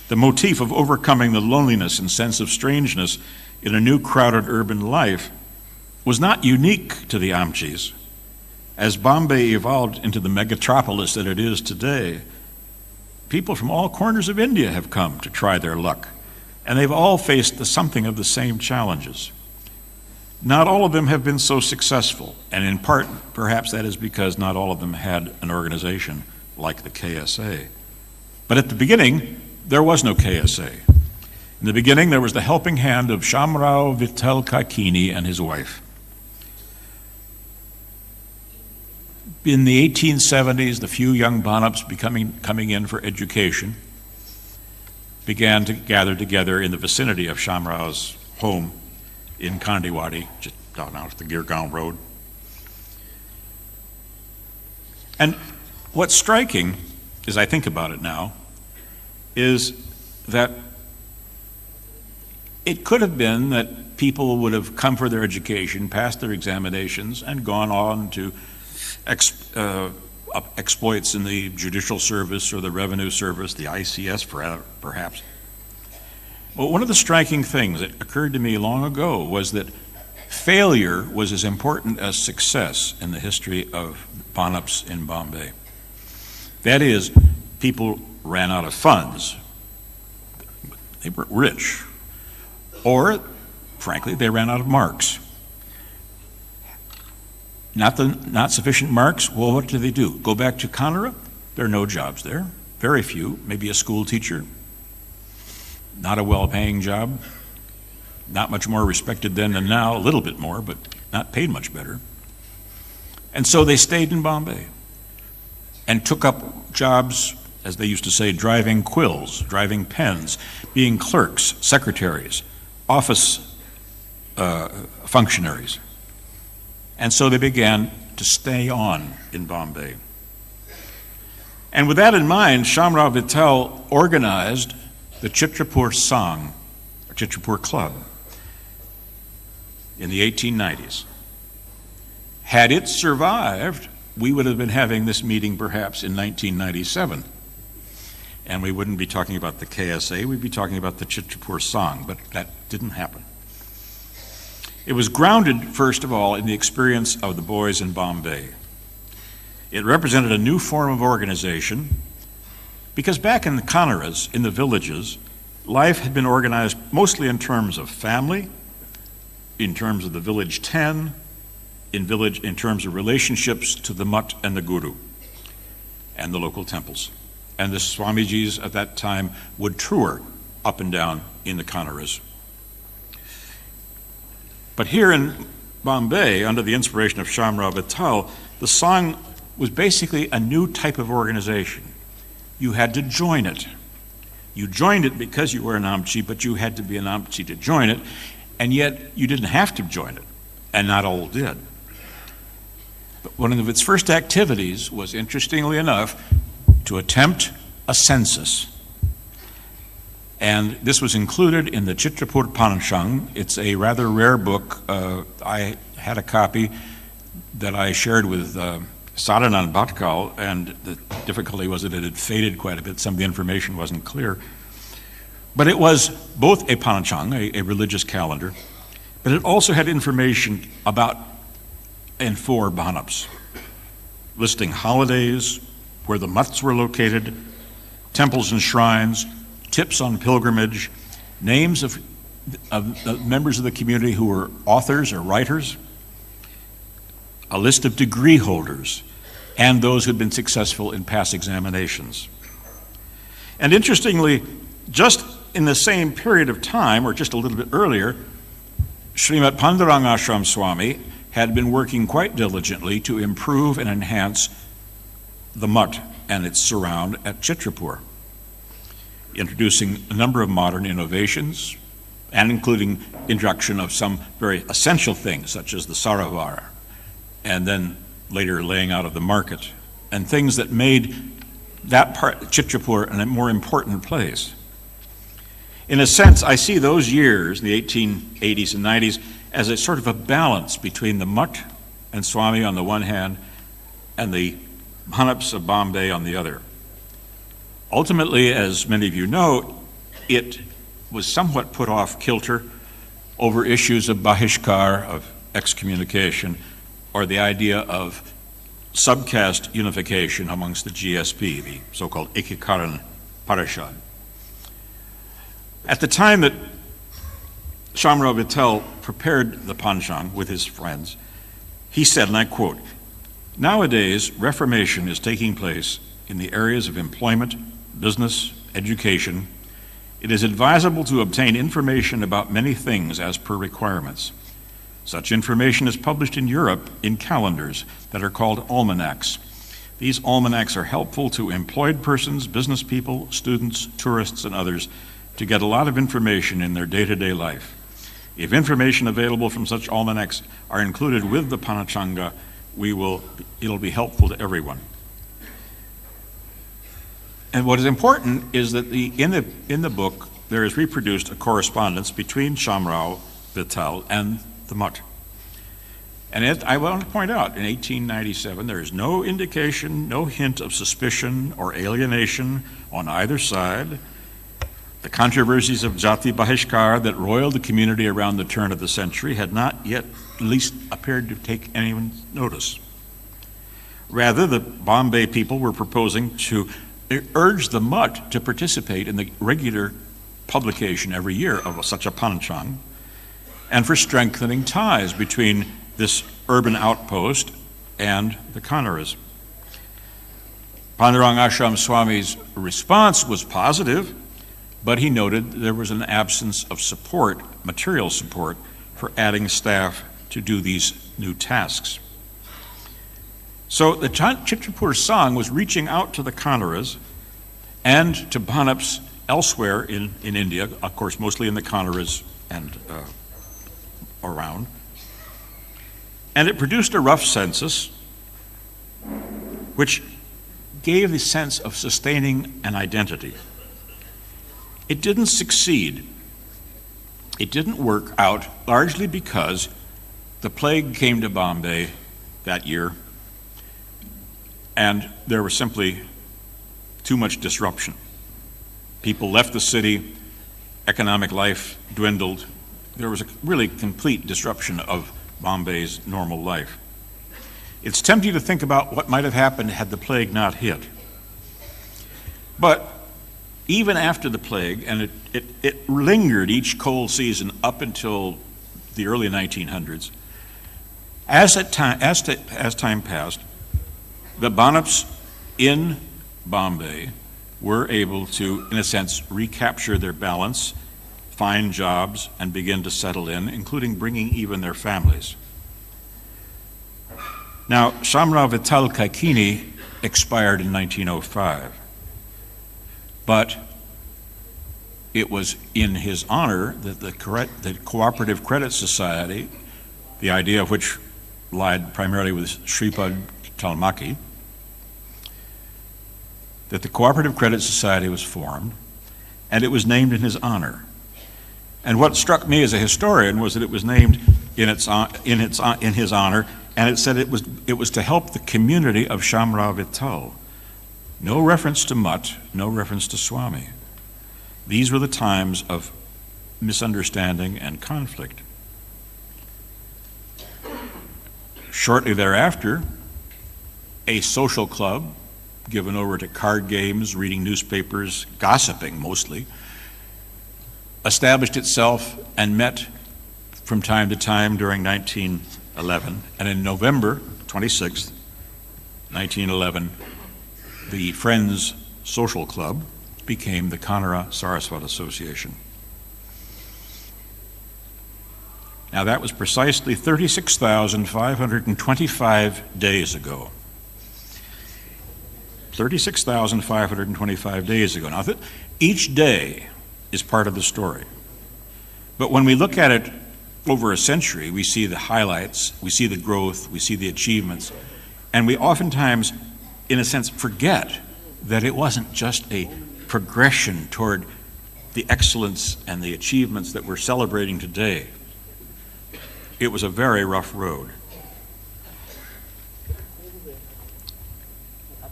The motif of overcoming the loneliness and sense of strangeness in a new crowded urban life was not unique to the Amchis. As Bombay evolved into the megatropolis that it is today, people from all corners of India have come to try their luck, and they've all faced something of the same challenges. Not all of them have been so successful, and in part, perhaps that is because not all of them had an organization like the KSA. But at the beginning, there was no KSA. In the beginning, there was the helping hand of Shamrao Vitel Kakini and his wife. In the 1870s, the few young Banaps coming in for education began to gather together in the vicinity of Shamrao's home in Kandiwadi, just down out the Girgaon Road. And what's striking, as I think about it now, is that it could have been that people would have come for their education, passed their examinations, and gone on to exploits in the judicial service or the revenue service, the ICS perhaps. But one of the striking things that occurred to me long ago was that failure was as important as success in the history of Banaps in Bombay. That is, people ran out of funds. They weren't rich. Or, frankly, they ran out of marks. Not sufficient marks? Well, what do? Go back to Kanara? There are no jobs there. Very few. Maybe a school teacher. Not a well-paying job. Not much more respected then than now. A little bit more, but not paid much better. And so they stayed in Bombay and took up jobs, as they used to say, driving quills, driving pens, being clerks, secretaries, office functionaries. And so they began to stay on in Bombay. And with that in mind, Shamrao Vitel organized the Chitrapur Sangh, or Chitrapur Club, in the 1890s. Had it survived, we would have been having this meeting perhaps in 1997. And we wouldn't be talking about the KSA, we'd be talking about the Chitrapur Sangh, but that didn't happen. It was grounded, first of all, in the experience of the boys in Bombay. It represented a new form of organization because back in the Kanaras, in the villages, life had been organized mostly in terms of family, in terms of the village 10, in terms of relationships to the mutt and the guru and the local temples. And the Swamijis at that time would tour up and down in the Kanaras. But here in Bombay, under the inspiration of Shamrao Vitel, the Sangh was basically a new type of organization. You had to join it. You joined it because you were an Amchi, but you had to be an Amchi to join it, and yet you didn't have to join it, and not all did. But one of its first activities was, interestingly enough, to attempt a census. And this was included in the Chitrapur Panchang. It's a rather rare book. I had a copy that I shared with Sadanand Bhatkal, and the difficulty was that it had faded quite a bit. Some of the information wasn't clear. But it was both a Panchang, a religious calendar, but it also had information about and for Banaps, listing holidays, where the mutts were located, temples and shrines, tips on pilgrimage, names of members of the community who were authors or writers, a list of degree holders, and those who had been successful in past examinations. And interestingly, just in the same period of time, or just a little bit earlier, Srimat Pandurang Ashram Swami had been working quite diligently to improve and enhance the mutt and its surround at Chitrapur, introducing a number of modern innovations and including introduction of some very essential things such as the Saravar, and then later laying out of the market, and things that made that part, Chitrapur, a more important place. In a sense, I see those years, the 1880s and 90s, as a sort of a balance between the mutt and Swami on the one hand and the Banaps of Bombay on the other. Ultimately, as many of you know, it was somewhat put off kilter over issues of bahishkar, of excommunication, or the idea of subcaste unification amongst the GSP, the so-called Ekikaran Parishad. At the time that Shamrao Vittel prepared the panchang with his friends, he said, and I quote, "Nowadays, reformation is taking place in the areas of employment, business, education. It is advisable to obtain information about many things as per requirements. Such information is published in Europe in calendars that are called almanacs. These almanacs are helpful to employed persons, business people, students, tourists, and others to get a lot of information in their day-to-day life. If information available from such almanacs are included with the Panchanga, it'll be helpful to everyone." And what is important is that in the book there is reproduced a correspondence between Shamrao Vittel and the Mutt. And I want to point out, in 1897, there is no indication, no hint of suspicion or alienation on either side. The controversies of Jati Bahishkar that roiled the community around the turn of the century had not yet at least appeared to take anyone's notice. Rather, the Bombay people were proposing to urge the Mutt to participate in the regular publication every year of such a panchang, and for strengthening ties between this urban outpost and the Kanaras. Pandurang Ashram Swami's response was positive, but he noted there was an absence of support, material support, for adding staff to do these new tasks. So the Chitrapur Sangh was reaching out to the Kanaras and to Bhanaps elsewhere in India, of course mostly in the Kanaras and around. And it produced a rough census which gave the sense of sustaining an identity. It didn't succeed. It didn't work out largely because the plague came to Bombay that year and there was simply too much disruption. People left the city, economic life dwindled. There was a really complete disruption of Bombay's normal life. It's tempting to think about what might have happened had the plague not hit. But even after the plague, and it lingered each cold season up until the early 1900s, as time passed, the Bhanaps in Bombay were able to, in a sense, recapture their balance, find jobs, and begin to settle in, including bringing even their families. Now, Shamrao Vittel Kaikini expired in 1905, but it was in his honor that the Cooperative Credit Society, the idea of which lied primarily with Shripad Talmaki, that the Cooperative Credit Society was formed, and it was named in his honor. And what struck me as a historian was that it was named in his honor, and it said it was to help the community of Shamrao Vittel. No reference to Mutt, no reference to Swami. These were the times of misunderstanding and conflict. Shortly thereafter, a social club given over to card games, reading newspapers, gossiping mostly, established itself and met from time to time during 1911. And in November 26th, 1911, the Friends Social Club became the Kanara Saraswat Association. Now that was precisely 36,525 days ago. 36,525 days ago. Now, each day is part of the story. But when we look at it over a century, we see the highlights, we see the growth, we see the achievements, and we oftentimes, in a sense, forget that it wasn't just a progression toward the excellence and the achievements that we're celebrating today. It was a very rough road.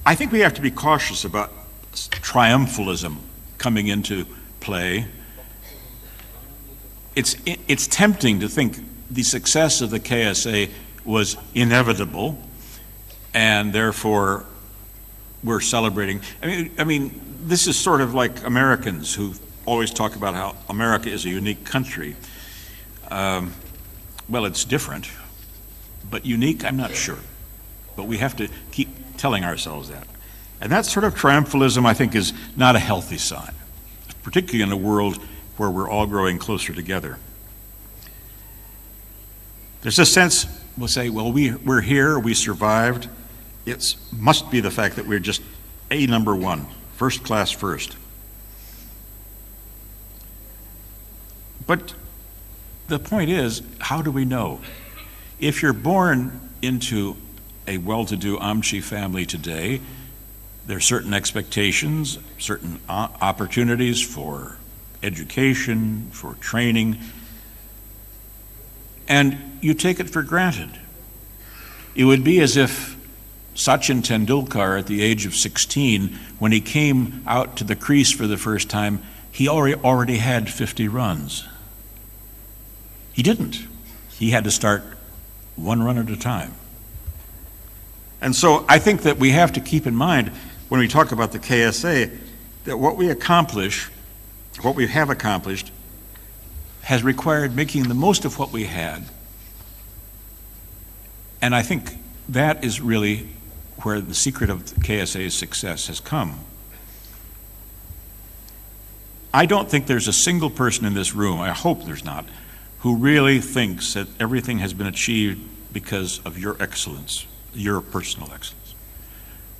I think we have to be cautious about triumphalism coming into play. It's tempting to think the success of the KSA was inevitable, and therefore we're celebrating. I mean, this is sort of like Americans who always talk about how America is a unique country. Well, it's different, but unique, I'm not sure. But we have to keep telling ourselves that. And that sort of triumphalism, I think, is not a healthy sign, particularly in a world where we're all growing closer together. There's a sense, we'll say, well, we're here, we survived. It must be the fact that we're just number one, first class first. But the point is, how do we know? If you're born into a well-to-do Amchi family today, there are certain expectations, certain opportunities for education, for training, and you take it for granted. It would be as if Sachin Tendulkar, at the age of 16, when he came out to the crease for the first time, he already had 50 runs. He didn't. He had to start one run at a time. And so I think that we have to keep in mind when we talk about the KSA that what we have accomplished has required making the most of what we had. And I think that is really where the secret of the KSA's success has come. I don't think there's a single person in this room, I hope there's not, who really thinks that everything has been achieved because of your excellence, your personal excellence.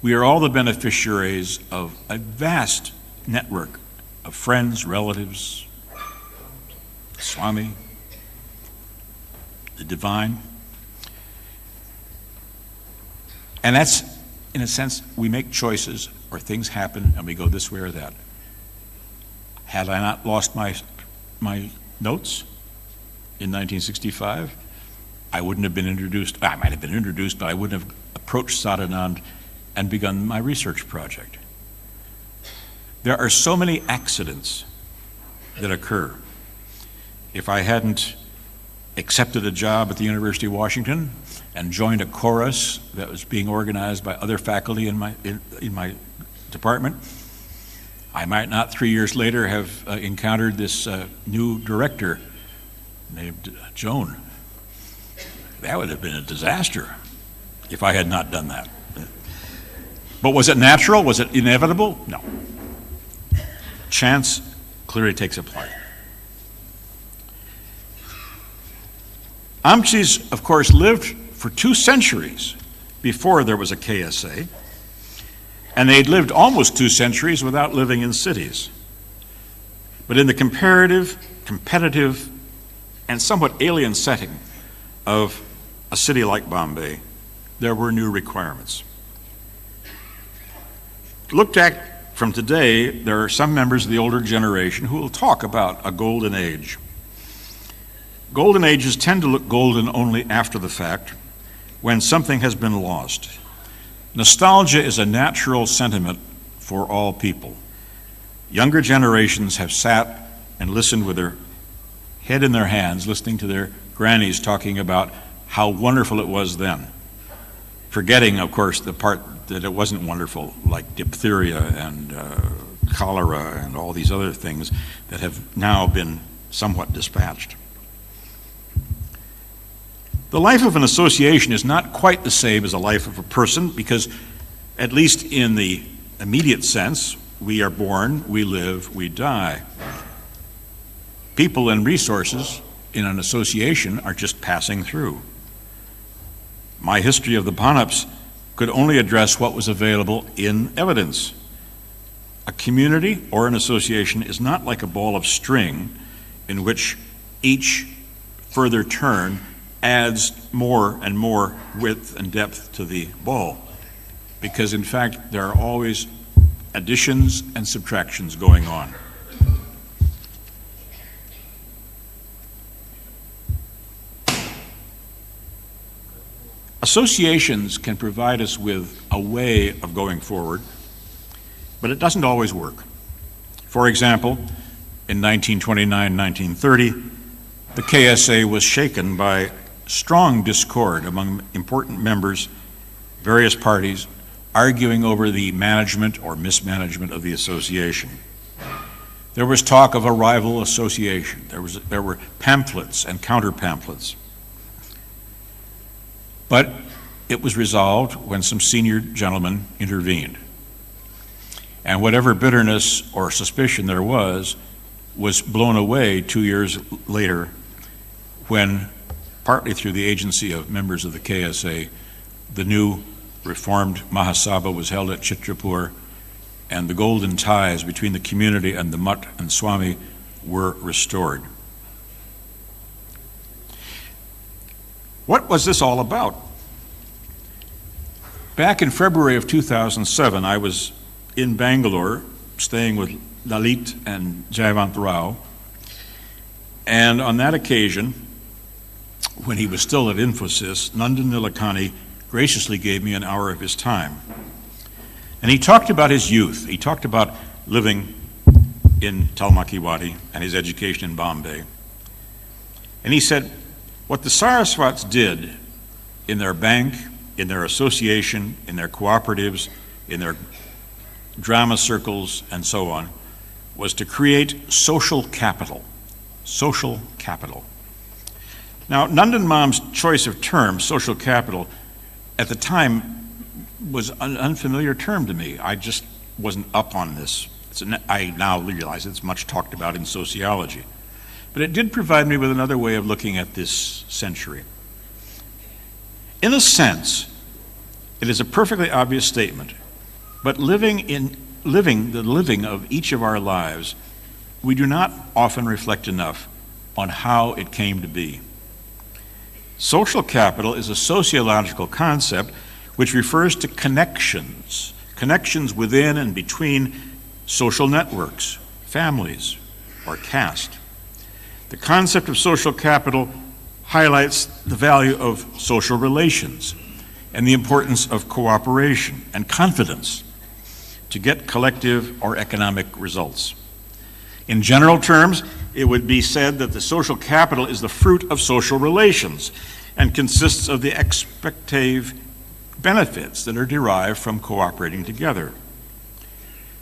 We are all the beneficiaries of a vast network of friends, relatives, Swami, the divine. And that's, in a sense, we make choices or things happen and we go this way or that. Had I not lost my notes in 1965, I wouldn't have been introduced. I might have been introduced, but I wouldn't have approached Sadanand and begun my research project. There are so many accidents that occur. If I hadn't accepted a job at the University of Washington and joined a chorus that was being organized by other faculty in my department, I might not 3 years later have encountered this new director named Joan. That would have been a disaster if I had not done that. But was it natural? Was it inevitable? No. Chance clearly takes a part. Amchis, of course, lived for 2 centuries before there was a KSA, and they'd lived almost 2 centuries without living in cities. But in the comparative, competitive, and somewhat alien setting of a city like Bombay, there were new requirements. Looked at from today, there are some members of the older generation who will talk about a golden age. Golden ages tend to look golden only after the fact, when something has been lost. Nostalgia is a natural sentiment for all people. Younger generations have sat and listened with their head in their hands, listening to their grannies talking about how wonderful it was then, forgetting, of course, the part that it wasn't wonderful, like diphtheria and cholera and all these other things that have now been somewhat dispatched. The life of an association is not quite the same as the life of a person because, at least in the immediate sense, we are born, we live, we die. People and resources in an association are just passing through. My history of the Bhanups could only address what was available in evidence. A community or an association is not like a ball of string in which each further turn adds more and more width and depth to the ball, because in fact there are always additions and subtractions going on. Associations can provide us with a way of going forward, but it doesn't always work. For example, in 1929-1930, the KSA was shaken by strong discord among important members, various parties, arguing over the management or mismanagement of the association. There was talk of a rival association. There were pamphlets and counter-pamphlets. But it was resolved when some senior gentlemen intervened. And whatever bitterness or suspicion there was blown away 2 years later when, partly through the agency of members of the KSA, the new reformed Mahasabha was held at Chitrapur, and the golden ties between the community and the Mutt and Swami were restored. What was this all about? Back in February of 2007, I was in Bangalore staying with Lalit and Jayavant Rao, and on that occasion, when he was still at Infosys, Nandan Nilekani graciously gave me an hour of his time. And he talked about his youth. He talked about living in Talmakiwadi and his education in Bombay. And he said, what the Saraswats did in their bank, in their association, in their cooperatives, in their drama circles, and so on, was to create social capital. Social capital. Now, Nandan Mam's choice of term, social capital, at the time was an unfamiliar term to me. I just wasn't up on this. I now realize it's much talked about in sociology. But it did provide me with another way of looking at this century. In a sense, it is a perfectly obvious statement, but living the living of each of our lives, we do not often reflect enough on how it came to be. Social capital is a sociological concept which refers to connections within and between social networks, families, or caste. The concept of social capital highlights the value of social relations and the importance of cooperation and confidence to get collective or economic results. In general terms, it would be said that the social capital is the fruit of social relations and consists of the expective benefits that are derived from cooperating together.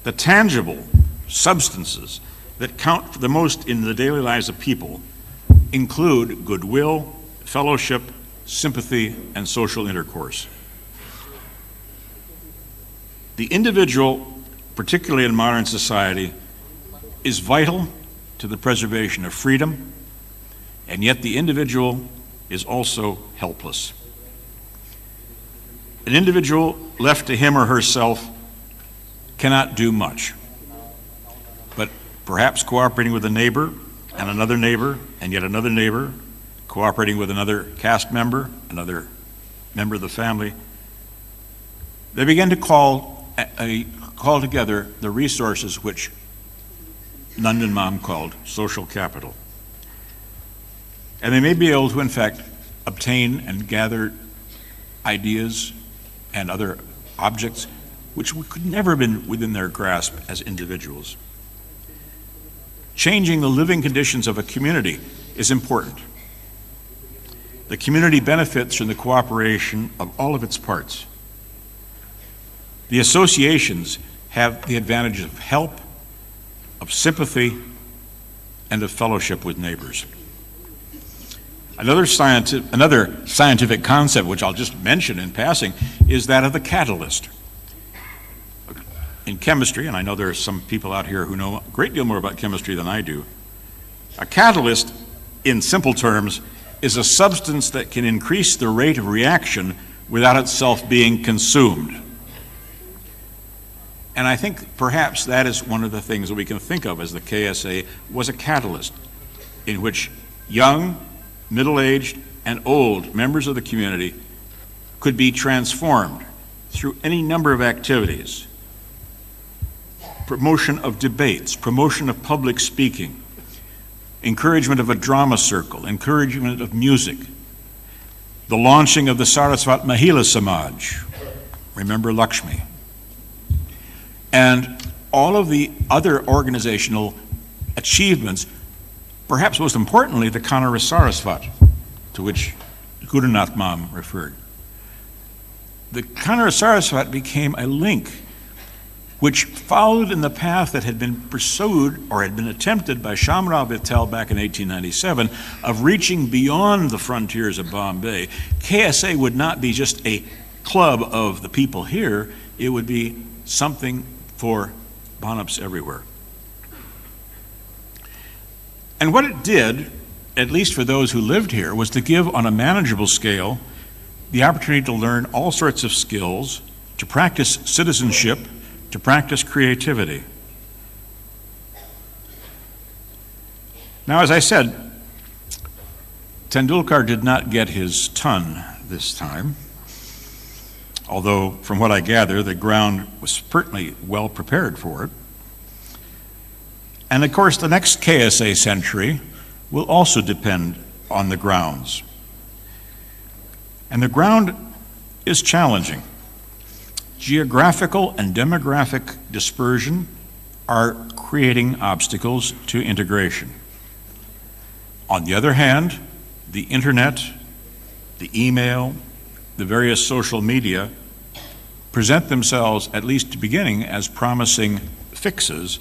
The tangible substances that count the most in the daily lives of people include goodwill, fellowship, sympathy, and social intercourse. The individual, particularly in modern society, is vital to the preservation of freedom, and yet the individual is also helpless. An individual left to him or herself cannot do much, but perhaps cooperating with a neighbor and another neighbor and yet another neighbor, cooperating with another caste member, another member of the family, they begin to call together the resources which Nandan Mam called social capital. And they may be able to, in fact, obtain and gather ideas and other objects which could never have been within their grasp as individuals. Changing the living conditions of a community is important. The community benefits from the cooperation of all of its parts. The associations have the advantages of help, of sympathy, and of fellowship with neighbors. Another scientific concept, which I'll just mention in passing, is that of the catalyst. In chemistry, and I know there are some people out here who know a great deal more about chemistry than I do, a catalyst, in simple terms, is a substance that can increase the rate of reaction without itself being consumed. And I think perhaps that is one of the things that we can think of as the KSA was a catalyst in which young, middle-aged, and old members of the community could be transformed through any number of activities. Promotion of debates, promotion of public speaking, encouragement of a drama circle, encouragement of music, the launching of the Saraswat Mahila Samaj, remember Lakshmi, and all of the other organizational achievements, perhaps most importantly, the Kanara Saraswat, to which Gurunath Mam referred. The Kanara Saraswat became a link which followed in the path that had been pursued or had been attempted by Shamrao Vittal back in 1897 of reaching beyond the frontiers of Bombay, KSA would not be just a club of the people here, it would be something for Bhanups everywhere. And what it did, at least for those who lived here, was to give on a manageable scale the opportunity to learn all sorts of skills, to practice citizenship, to practice creativity. Now, as I said, Tendulkar did not get his ton this time, although from what I gather, the ground was certainly well prepared for it. And of course, the next KSA century will also depend on the grounds. And the ground is challenging. Geographical and demographic dispersion are creating obstacles to integration. On the other hand, the internet, the email, the various social media present themselves, at least at the beginning, as promising fixes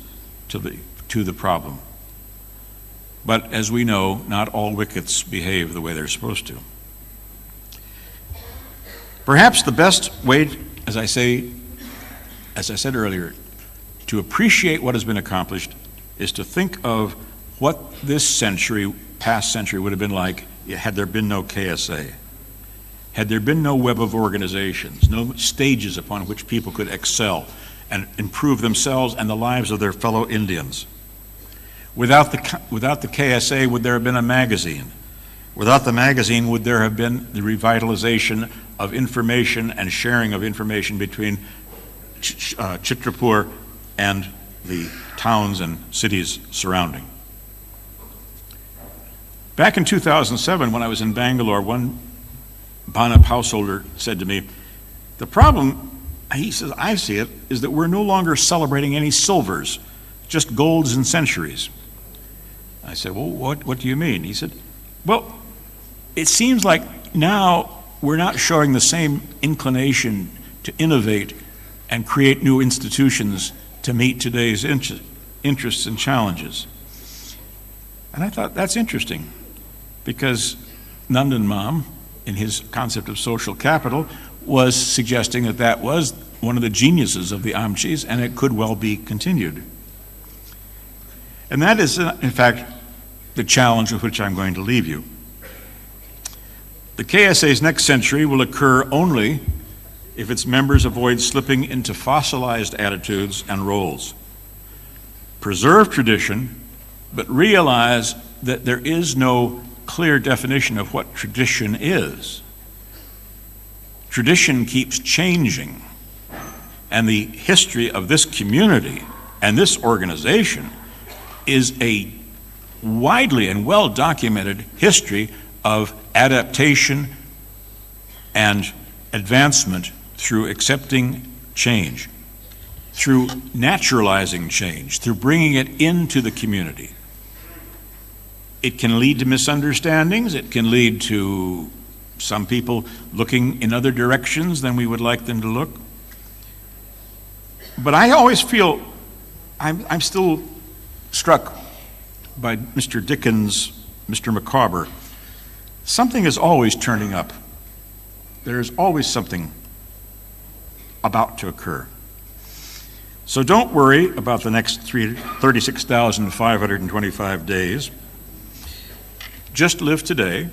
to the problem. But as we know, not all wickets behave the way they're supposed to. Perhaps the best way, as I said earlier, to appreciate what has been accomplished is to think of what this century, past century, would have been like had there been no KSA. Had there been no web of organizations, no stages upon which people could excel and improve themselves and the lives of their fellow Indians. Without the KSA, would there have been a magazine? Without the magazine, would there have been the revitalization of information and sharing of information between Chitrapur and the towns and cities surrounding? Back in 2007, when I was in Bangalore, one Bhanup householder said to me, the problem, he says, I see it, is that we're no longer celebrating any silvers, just golds and centuries. I said, well, what do you mean? He said, well, it seems like now we're not showing the same inclination to innovate and create new institutions to meet today's interests and challenges. And I thought, that's interesting, because Nandan Mam, in his concept of social capital, was suggesting that that was one of the geniuses of the Amchis, and it could well be continued. And that is, in fact, the challenge with which I'm going to leave you. The KSA's next century will occur only if its members avoid slipping into fossilized attitudes and roles. Preserve tradition, but realize that there is no clear definition of what tradition is. Tradition keeps changing, and the history of this community and this organization is a widely and well documented history of adaptation and advancement through accepting change, through naturalizing change, through bringing it into the community. It can lead to misunderstandings, it can lead to some people looking in other directions than we would like them to look. But I always feel, I'm still struck by Mr. Dickens, Mr. Micawber. Something is always turning up. There's always something about to occur. So don't worry about the next 36,525 days. Just live today,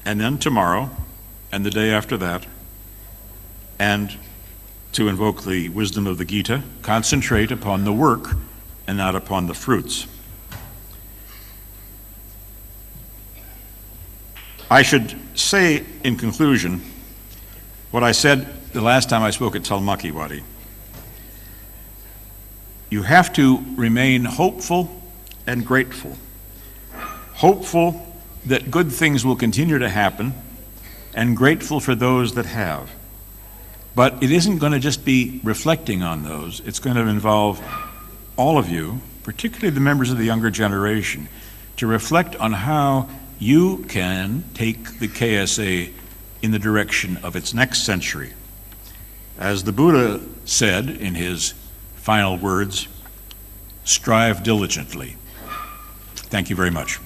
and then tomorrow, and the day after that, and to invoke the wisdom of the Gita, concentrate upon the work and not upon the fruits. I should say in conclusion what I said the last time I spoke at Talmakiwadi. You have to remain hopeful and grateful. Hopeful that good things will continue to happen, and grateful for those that have. But it isn't going to just be reflecting on those. It's going to involve all of you, particularly the members of the younger generation, to reflect on how you can take the KSA in the direction of its next century. As the Buddha said in his final words. Strive diligently. Thank you very much.